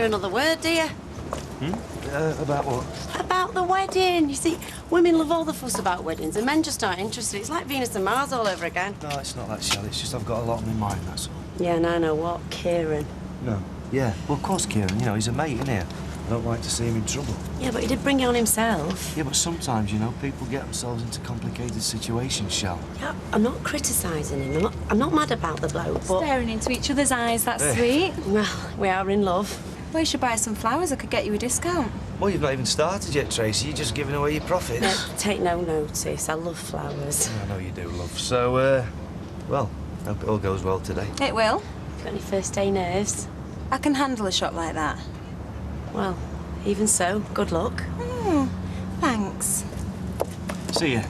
hear another word, do you? About what? About the wedding. You see, women love all the fuss about weddings, and men just aren't interested. It's like Venus and Mars all over again. No, it's not that, Shelley. It's just I've got a lot on my mind, that's all. Yeah, and I know what. Kieran. No. Yeah, well, of course, Kieran. You know, he's a mate, isn't he? I don't like to see him in trouble. Yeah, but he did bring it on himself. Yeah, but sometimes, you know, people get themselves into complicated situations, Shell. Yeah, I'm not criticising him. I'm not mad about the bloke, but... Staring into each other's eyes, that's sweet. Well, we are in love. Well, you should buy some flowers. I could get you a discount. Well, you've not even started yet, Tracy. You're just giving away your profits. Yeah, take no notice. I love flowers. I know you do, love. So, well, hope it all goes well today. It will. Got any first day nerves? I can handle a shot like that. Well, even so, good luck. Thanks. See ya.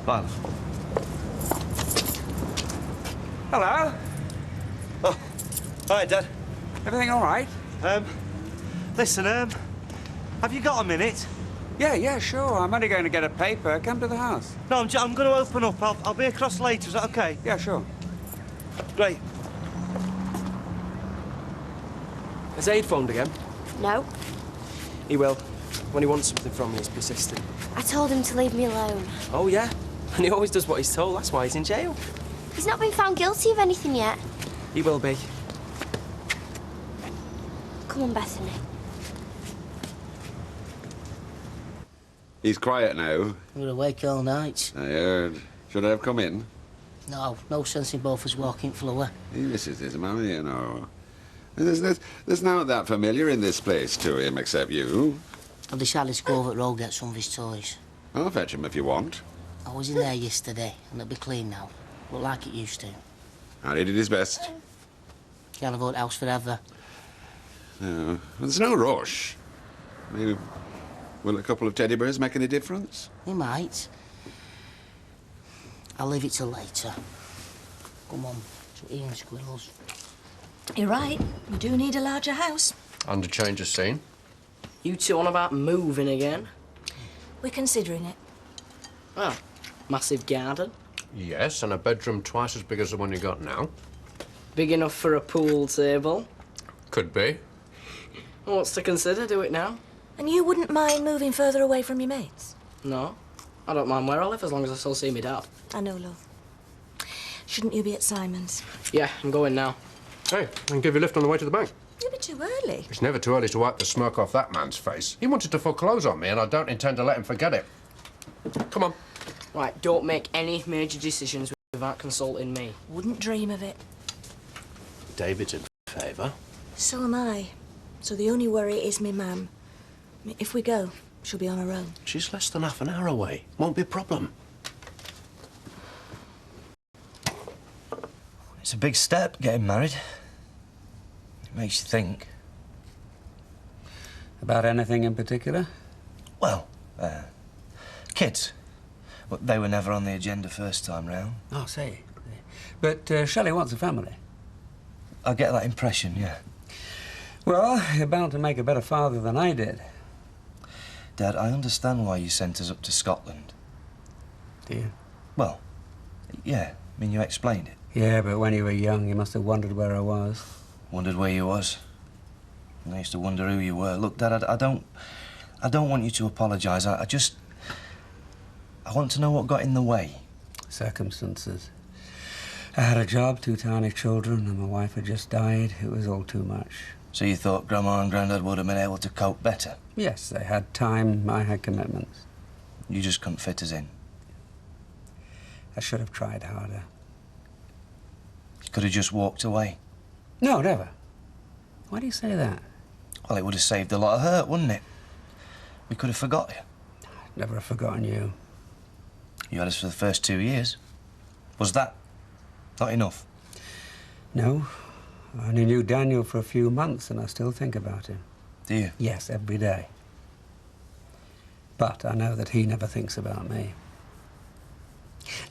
Bye, love. Hello. Oh, hi, Dad. Everything all right? Listen, have you got a minute? Yeah, sure. I'm only going to get a paper. Come to the house. No, I'm going to open up. I'll be across later. Is that okay? Yeah, sure. Great. Has Aid phoned again? No. He will. When he wants something from me, he's persistent. I told him to leave me alone. Oh, yeah? And he always does what he's told. That's why he's in jail. He's not been found guilty of anything yet. He will be. Come on, Bethany. He's quiet now. We were awake all night. I heard. Should I have come in? No sense in both of us walking floor. He misses his mammy, you know. There's not that familiar in this place to him except you. I've decided to go over the road get some of his toys. I'll fetch him if you want. I was in there yesterday, and it'll be clean now. But like it used to. Harry did his best. Can't avoid the house forever. No, there's no rush. Maybe, will a couple of teddy bears make any difference? He might. I'll leave it till later. Come on, some eating squirrels. You're right. We do need a larger house. And a change of scene. You two on about moving again? We're considering it. Well, massive garden. Yes, and a bedroom twice as big as the one you got now. Big enough for a pool table. Could be. What's to consider? Do it now. And you wouldn't mind moving further away from your mates? No. I don't mind where I live as long as I still see me dad. I know, love. Shouldn't you be at Simon's? Yeah, I'm going now. Hey, I can give you a lift on the way to the bank. You'll be too early. It's never too early to wipe the smirk off that man's face. He wanted to foreclose on me, and I don't intend to let him forget it. Come on. Right, don't make any major decisions without consulting me. Wouldn't dream of it. David's in favour. So am I. So the only worry is me mum. If we go, she'll be on her own. She's less than half an hour away. Won't be a problem. It's a big step, getting married. It makes you think. About anything in particular? Well, kids. But they were never on the agenda first time round. Oh, say. But Shelley wants a family. I get that impression, yeah. Well, you're bound to make a better father than I did. Dad, I understand why you sent us up to Scotland. Do you? Well, yeah. I mean, you explained it. Yeah, but when you were young, you must have wondered where I was. Wondered where you was. And I used to wonder who you were. Look, Dad, I don't want you to apologise. I want to know what got in the way. Circumstances. I had a job, 2 tiny children, and my wife had just died. It was all too much. So you thought Grandma and Grandad would have been able to cope better? Yes, they had time, I had commitments. You just couldn't fit us in? I should have tried harder. You could have just walked away? No, never. Why do you say that? Well, it would have saved a lot of hurt, wouldn't it? We could have forgot you. I'd never have forgotten you. You had us for the first 2 years. Was that not enough? No. I only knew Daniel for a few months, and I still think about him. Do you? Yes, every day. But I know that he never thinks about me.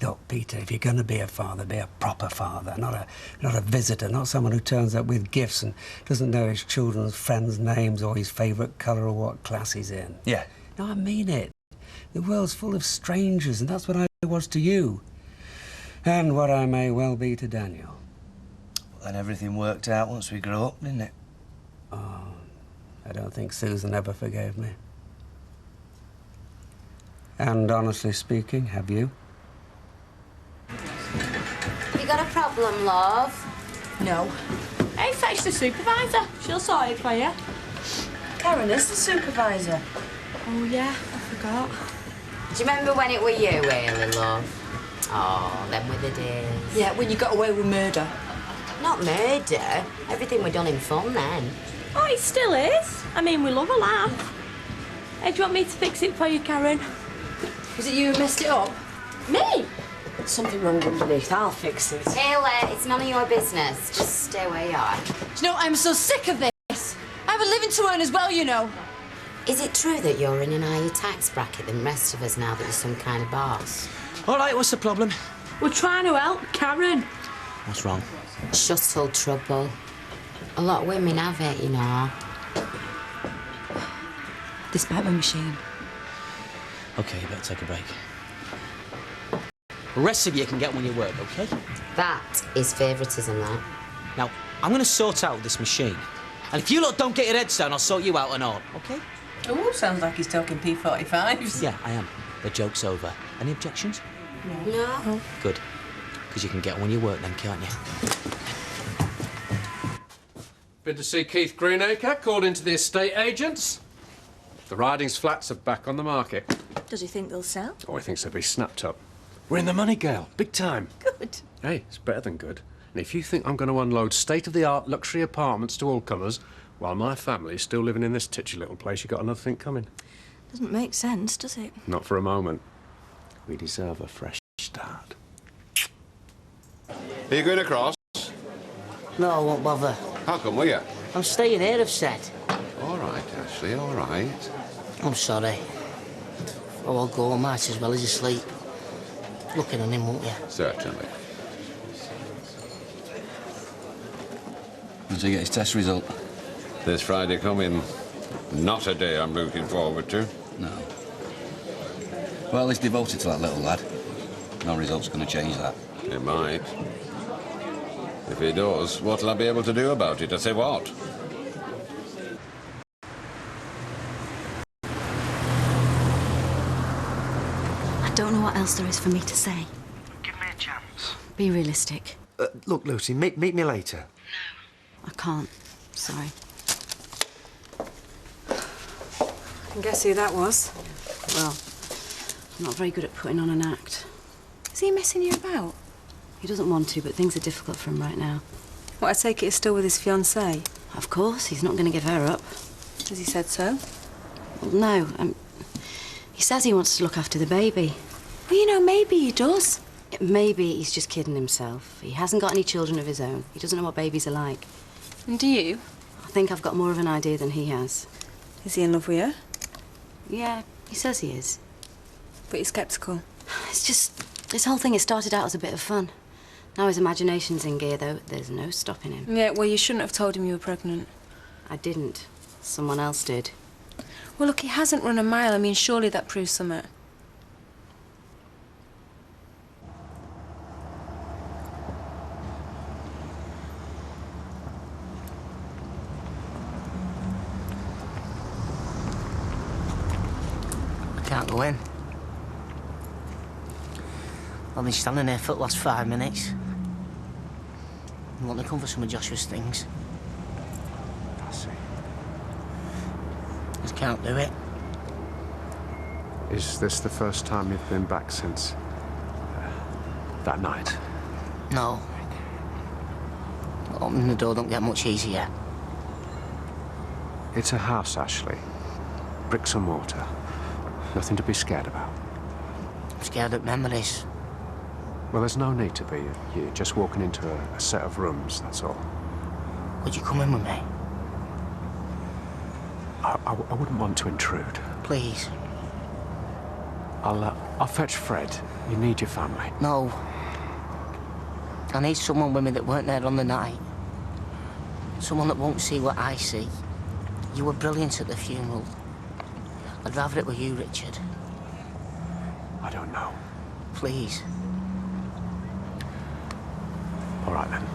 Look, Peter, if you're going to be a father, be a proper father, not a visitor, not someone who turns up with gifts and doesn't know his children's friends' names or his favourite colour or what class he's in. Yeah. No, I mean it. The world's full of strangers, and that's what I was to you. And what I may well be to Daniel. Well, then everything worked out once we grew up, didn't it? I don't think Susan ever forgave me. And honestly speaking, have you? You got a problem, love? No. Hey, fetch the supervisor. She'll sort it for you. Karen is the supervisor. Oh, yeah, I forgot. Do you remember when it were you, really, love? Oh, them were the days. Yeah, when you got away with murder. Not murder. Everything were done in fun then. Oh, it still is. I mean, we love a laugh. Hey, do you want me to fix it for you, Karen? Was it you who messed it up? Me? There's something wrong underneath. I'll fix it. Haley, it's none of your business. Just stay where you are. Do you know, I'm so sick of this. I have a living to earn as well, you know. Is it true that you're in an higher tax bracket than the rest of us now that you're some kind of boss? All right, what's the problem? We're trying to help Karen. What's wrong? Shuttle trouble. A lot of women have it, you know. This about my machine. OK, you better take a break. The rest of you can get when you work, OK? That is favouritism, that. Now, I'm going to sort out this machine. And if you lot don't get your heads down, I'll sort you out and all, OK? Oh, sounds like he's talking P45s. Yeah, I am. The joke's over. Any objections? No. Good. Because you can get when you work then, can't you? Been to see Keith Greenacre, called into the estate agents. The Ridings flats are back on the market. Does he think they'll sell? Oh, he thinks they'll be snapped up. We're in the money, Gail. Big time. Good. Hey, it's better than good. And if you think I'm going to unload state-of-the-art luxury apartments to all comers, while my family is still living in this titchy little place, you've got another thing coming. Doesn't make sense, does it? Not for a moment. We deserve a fresh start. Are you going across? No, I won't bother. How come, will you? I'm staying here, I've said. All right, Ashley, all right. I'm sorry. Oh, I'll go. I might as well as asleep. Looking on him, won't you? Certainly. Did he get his test result? This Friday coming, not a day I'm looking forward to. No. Well, he's devoted to that little lad. No result's going to change that. It might. If he does, what'll I be able to do about it? I say what? I don't know what else there is for me to say. Give me a chance. Be realistic. Look, Lucy, meet me later. I can't. Sorry. I can guess who that was. Well, I'm not very good at putting on an act. Is he messing you about? He doesn't want to, but things are difficult for him right now. What, I take it he's still with his fiancée? Of course, he's not going to give her up. Has he said so? Well, no. He says he wants to look after the baby. Well, you know, maybe he does. Maybe he's just kidding himself. He hasn't got any children of his own. He doesn't know what babies are like. And do you? I think I've got more of an idea than he has. Is he in love with you? Yeah, he says he is. But you're sceptical. It's just, this whole thing has started out as a bit of fun. Now his imagination's in gear, though. There's no stopping him. Yeah, well, you shouldn't have told him you were pregnant. I didn't. Someone else did. Well, look, he hasn't run a mile. I mean, surely that proves something. I can't go in. I've been standing there for the last 5 minutes. I want to come for some of Joshua's things. I see. Just can't do it. Is this the first time you've been back since that night? No. Opening the door don't get much easier. It's a house, Ashley. Bricks and mortar. Nothing to be scared about. I'm scared of memories. Well, there's no need to be. You're just walking into a set of rooms, that's all. Would you come in with me? I wouldn't want to intrude. Please. I'll fetch Fred. You need your family. No. I need someone with me that weren't there on the night. Someone that won't see what I see. You were brilliant at the funeral. I'd rather it were you, Richard. I don't know. Please. All right, then.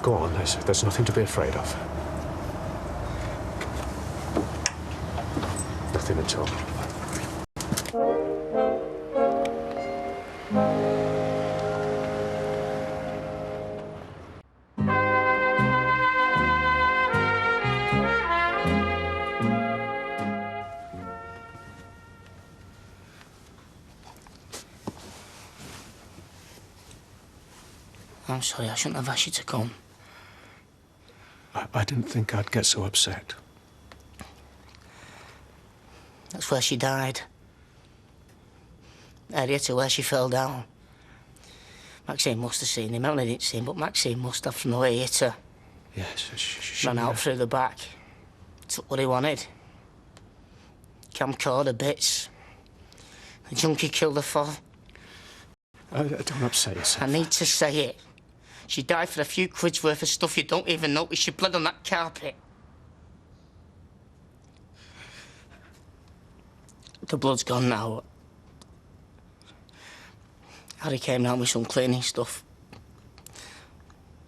Go on, there's nothing to be afraid of. Nothing at all. I'm sorry, I shouldn't have asked you to come. I didn't think I'd get so upset. That's where she died. Area to where she fell down. Maxine must have seen him. I only didn't see him, but Maxine must have from the way he hit her. Yes, she Ran out through the back. Took what he wanted. Camcorder bits. The junkie killed her for. Don't upset yourself. I need to say it. She died for a few quid's worth of stuff you don't even notice. She bled on that carpet. The blood's gone now. Harry came down with some cleaning stuff.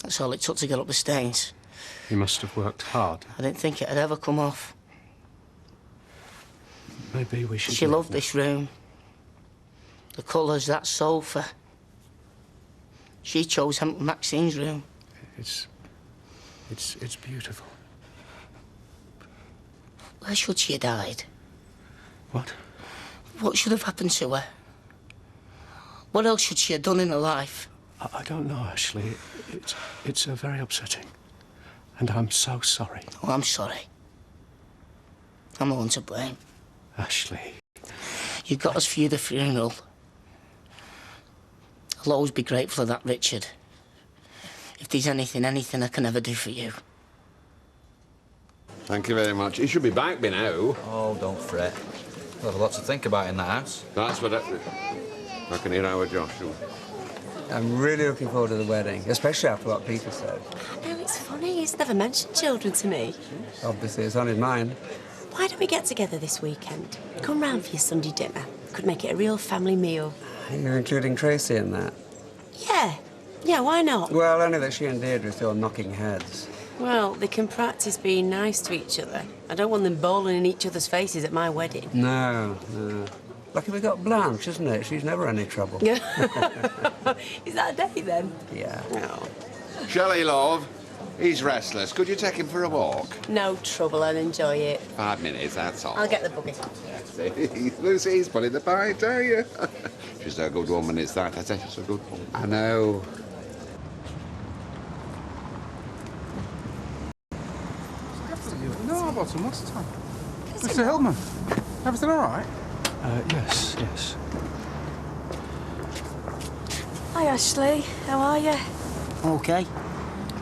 That's all it took to get up the stains. You must have worked hard. I didn't think it'd ever come off. Maybe we should... She loved this room. The colours, that sofa. She chose Maxine's room. It's beautiful. Where should she have died? What? What should have happened to her? What else should she have done in her life? I don't know, Ashley. It's very upsetting. And I'm so sorry. Oh, I'm sorry. I'm the one to blame. Ashley. You got us through the funeral. I'll always be grateful for that, Richard. If there's anything I can ever do for you. Thank you very much. He should be back by now. Oh, don't fret. We'll have a lot to think about in that house. That's what I can hear our Josh. I'm really looking forward to the wedding, especially after what Peter said. No, it's funny. He's never mentioned children to me. Obviously, it's on his mind. Why don't we get together this weekend? Come round for your Sunday dinner. Could make it a real family meal. You're including Tracy in that? Yeah, why not? Well, only that she and Deirdre are still knocking heads. Well, they can practice being nice to each other. I don't want them bowling in each other's faces at my wedding. No. Lucky we got Blanche, isn't it? She's never any trouble. Is that a day, then? Yeah. No. Shelley, love, he's restless. Could you take him for a walk? No trouble, I'll enjoy it. 5 minutes, that's all. I'll get the buggy. Lucy, he's pulling the pint, are you? She's a good woman, is that? I say she's a good woman. I know. No, I bought some last time. Mr. Hillman, everything all right? Yes. Hi, Ashley. How are you? OK.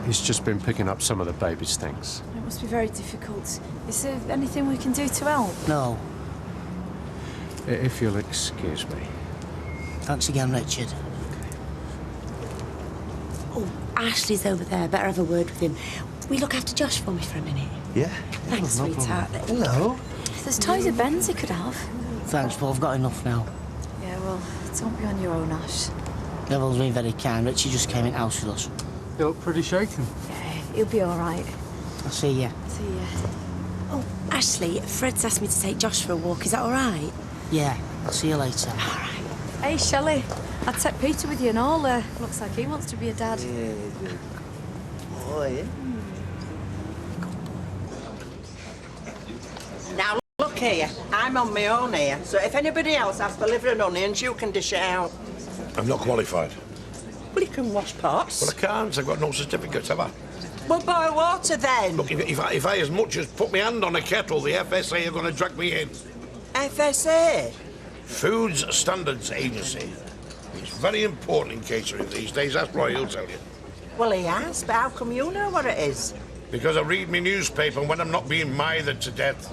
He's just been picking up some of the baby's things. It must be very difficult. Is there anything we can do to help? No. If you'll excuse me. Thanks again, Richard. Oh, Ashley's over there. Better have a word with him. Will you look after Josh for me for a minute? Yeah. Thanks, sweetheart. Hello. There's toys of Ben's he could have. Thanks, but I've got enough now. Yeah, well, don't be on your own, Ash. Neville's been very kind. Richie just came in the house with us. You look pretty shaken. Yeah, he'll be all right. I'll see you. See ya. Oh, Ashley, Fred's asked me to take Josh for a walk. Is that all right? Yeah, I'll see you later. All right. Hey, Shelley, I'd take Peter with you and all. Looks like he wants to be a dad. Yeah, good boy, eh? Now, look here. I'm on my own here, so if anybody else has to liver and onions, you can dish it out. I'm not qualified. Well, you can wash pots. Well, I can't. I've got no certificates, have I? Well, boil water then. Look, if I as much as put my hand on a kettle, the FSA are going to drag me in. FSA? Foods Standards Agency. It's very important in catering these days, that's what he'll tell you. Well, he has, but how come you know what it is? Because I read my newspaper when I'm not being mithered to death.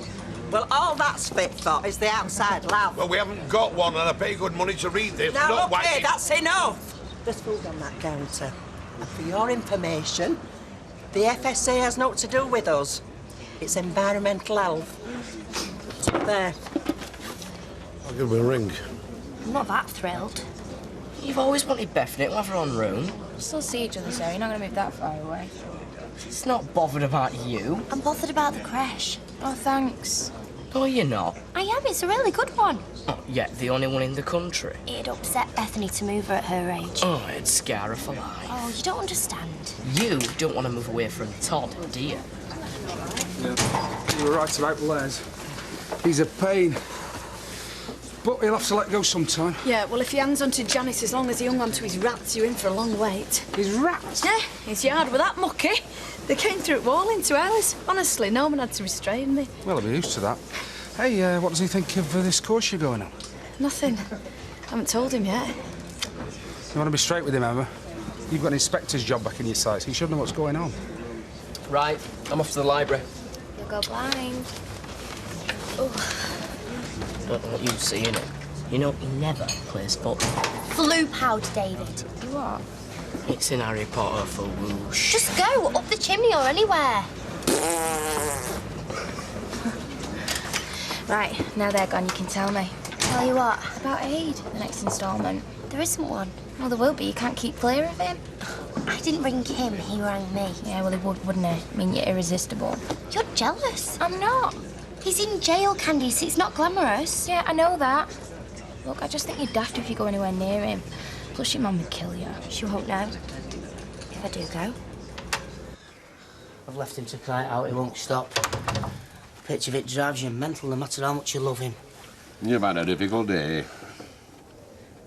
Well, all that's fit for is the outside lab. Well, we haven't got one, and I pay good money to read this. Now, not look here, wacky. that's enough. There's food on that counter. And for your information, the FSA has naught to do with us. It's environmental health. It's up there. I'll give him a ring. I'm not that thrilled. You've always wanted Bethany to have her own room. We'll still see each other, so you're not going to move that far away. She's not bothered about you. I'm bothered about the creche. Oh, thanks. Oh, you're not? I am, it's a really good one. Oh, yeah, the only one in the country. It'd upset Bethany to move her at her age. Oh, it'd scare her for life. Oh, you don't understand. You don't want to move away from Todd, do you? Yeah, you were right about Les. He's a pain. But he'll have to let go sometime. Yeah, well, if he hangs on to Janice as long as he hung on to his rats, you're in for a long wait. His rats? Yeah, his yard with that mucky. They came through it wall in 2 hours. Honestly, no one had to restrain me. Well, I'll be used to that. Hey, what does he think of this course you're going on? Nothing. Haven't told him yet. You want to be straight with him, Emma? You've got an inspector's job back in your sights. He should know what's going on. Right, I'm off to the library. You'll go blind. Don't want you seeing it. You know, he never plays football. Flu powder, David. What? It's in Harry Potter for whoosh. Just go, up the chimney or anywhere. Right, now they're gone, you can tell me. Tell you what? About Aid, the next instalment. There isn't one. Well, there will be. You can't keep clear of him. I didn't ring him, he rang me. Yeah, well, he would, wouldn't he? I mean, you're irresistible. You're jealous. I'm not. He's in jail, Candice. It's not glamorous. Yeah, I know that. Look, I just think you're daft if you go anywhere near him. Plus, your mum would kill you. She won't know. If I do go. I've left him to cry out, he won't stop. Picture of it drives you mental no matter how much you love him. You've had a difficult day.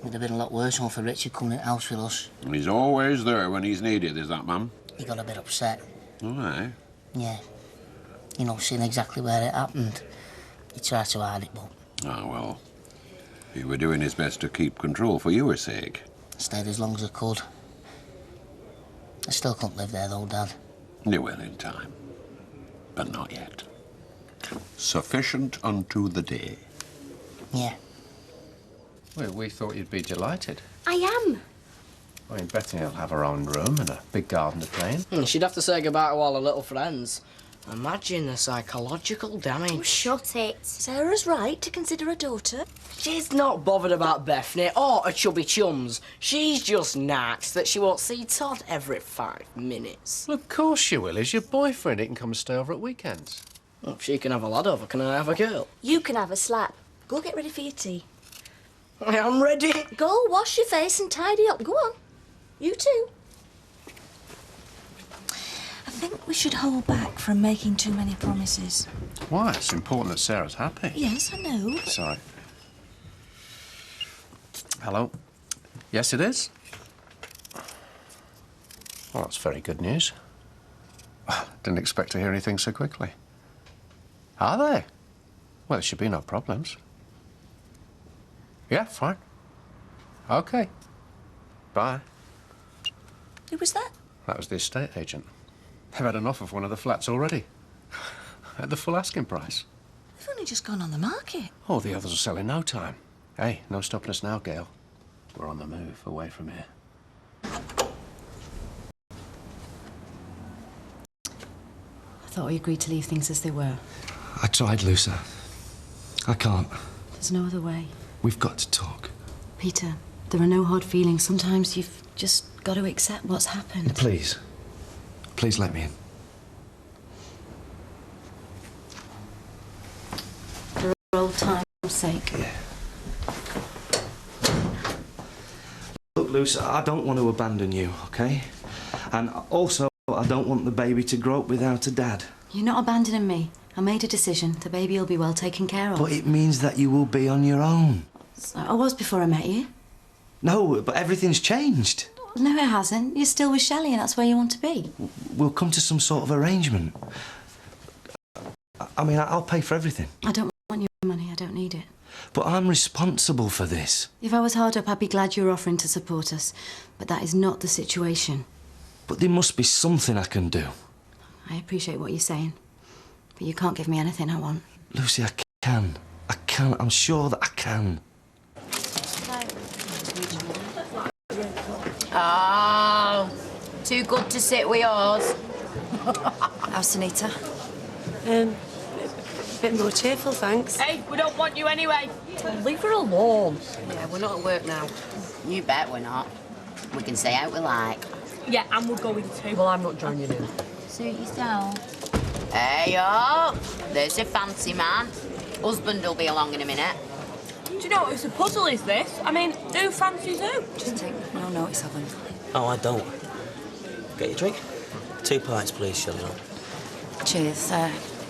Would have been a lot worse one for Richard coming in the house with us. He's always there when he's needed, is that, Mum? He got a bit upset. All right. Yeah. You know, seeing exactly where it happened. He tried to hide it, but... Ah, well, he were doing his best to keep control for your sake. I stayed as long as I could. I still couldn't live there, though, Dad. You will in time, but not yet. Sufficient unto the day. Yeah. Well, we thought you'd be delighted. I am. I mean, Bethany will have her own room and a big garden to play in. She'd have to say goodbye to all her little friends. Imagine the psychological damage. Oh, shut it. Sarah's right to consider a daughter. She's not bothered about Bethany or her chubby chums. She's just naxed that she won't see Todd every 5 minutes. Well, of course she will. He's your boyfriend. He can come and stay over at weekends. Well, if she can have a lad over, can I have a girl? You can have a slap. Go get ready for your tea. I am ready. Go, wash your face and tidy up. Go on. You too. I think we should hold back from making too many promises. Why? It's important that Sarah's happy. Yes, I know. Sorry. Hello? Yes, it is? Well, that's very good news. Didn't expect to hear anything so quickly. Are they? Well, there should be no problems. Yeah, fine. OK. Bye. Who was that? That was the estate agent. They've had an offer for one of the flats already. At the full asking price. They've only just gone on the market. Oh, the others will sell in no time. Hey, no stopping us now, Gail. We're on the move, away from here. I thought we agreed to leave things as they were. I tried, Lucia. I can't. There's no other way. We've got to talk. Peter, there are no hard feelings. Sometimes you've just got to accept what's happened. Please. Please let me in. For old time's sake. Yeah. Look, Luce, I don't want to abandon you, OK? And also, I don't want the baby to grow up without a dad. You're not abandoning me. I made a decision. The baby will be well taken care of. But it means that you will be on your own. So I was before I met you. No, but everything's changed. No, it hasn't. You're still with Shelley and that's where you want to be. We'll come to some sort of arrangement. I mean, I'll pay for everything. I don't want your money. I don't need it. But I'm responsible for this. If I was hard up, I'd be glad you're offering to support us. But that is not the situation. But there must be something I can do. I appreciate what you're saying. But you can't give me anything I want. Lucy, I can. I can. I'm sure that I can. Oh, too good to sit with yours. How's Sunita? A bit more cheerful, thanks. Hey, we don't want you anyway. Leave her alone. Yeah, we're not at work now. You bet we're not. We can say out we like. Yeah, and we're going to. Well, I'm not joining in. Suit yourself. Hey up! There's a fancy man. Husband will be along in a minute. Do you know what a puzzle is this? I mean, who fancies who? Just take no notice of him. Oh, I don't. Get your drink? 2 pints, please, Shelley. Cheers.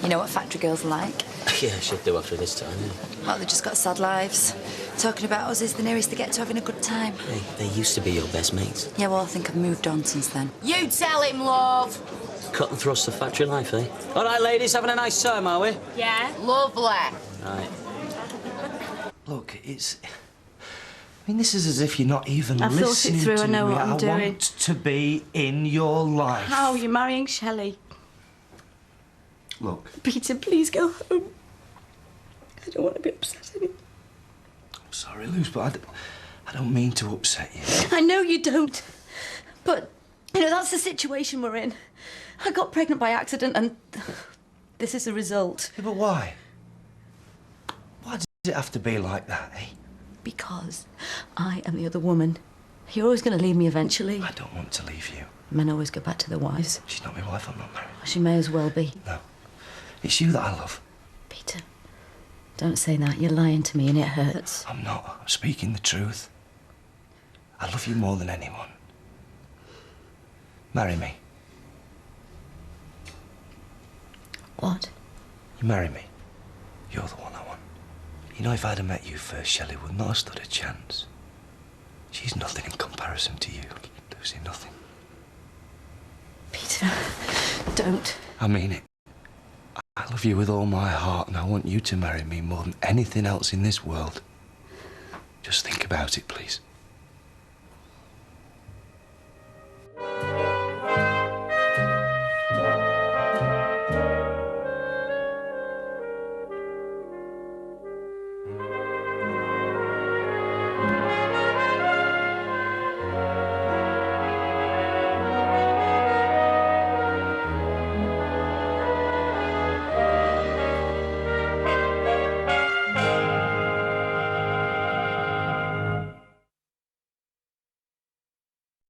You know what factory girls are like? Yeah, should do after this time, yeah. Well, they've just got sad lives. Talking about us is the nearest they get to having a good time. Hey, they used to be your best mates. Yeah, well, I think I've moved on since then. You tell him, love. Cut and thrust of factory life, eh? All right, ladies, having a nice time, are we? Yeah. Lovely. Right. Look, it's... I mean, this is as if you're not even I've thought it listening through, to I know me. what I'm doing. I want to be in your life. How? You're marrying Shelley? Look, Peter, please go home. I don't want to be upset anymore. I'm sorry, Luce, but I don't mean to upset you. I know you don't. But, you know, that's the situation we're in. I got pregnant by accident and this is the result. Yeah, but why? Why does it have to be like that, eh? Because I am the other woman. You're always going to leave me eventually. I don't want to leave you. Men always go back to their wives. She's not my wife, I'm not married. She may as well be. No. It's you that I love. Peter, don't say that. You're lying to me and it hurts. I'm not. I'm speaking the truth. I love you more than anyone. Marry me. What? You marry me. You're the one I want. You know, if I'd have met you first, Shelley would not have stood a chance. She's nothing in comparison to you, Lucy, nothing. Peter, don't. I mean it. I love you with all my heart, and I want you to marry me more than anything else in this world. Just think about it, please.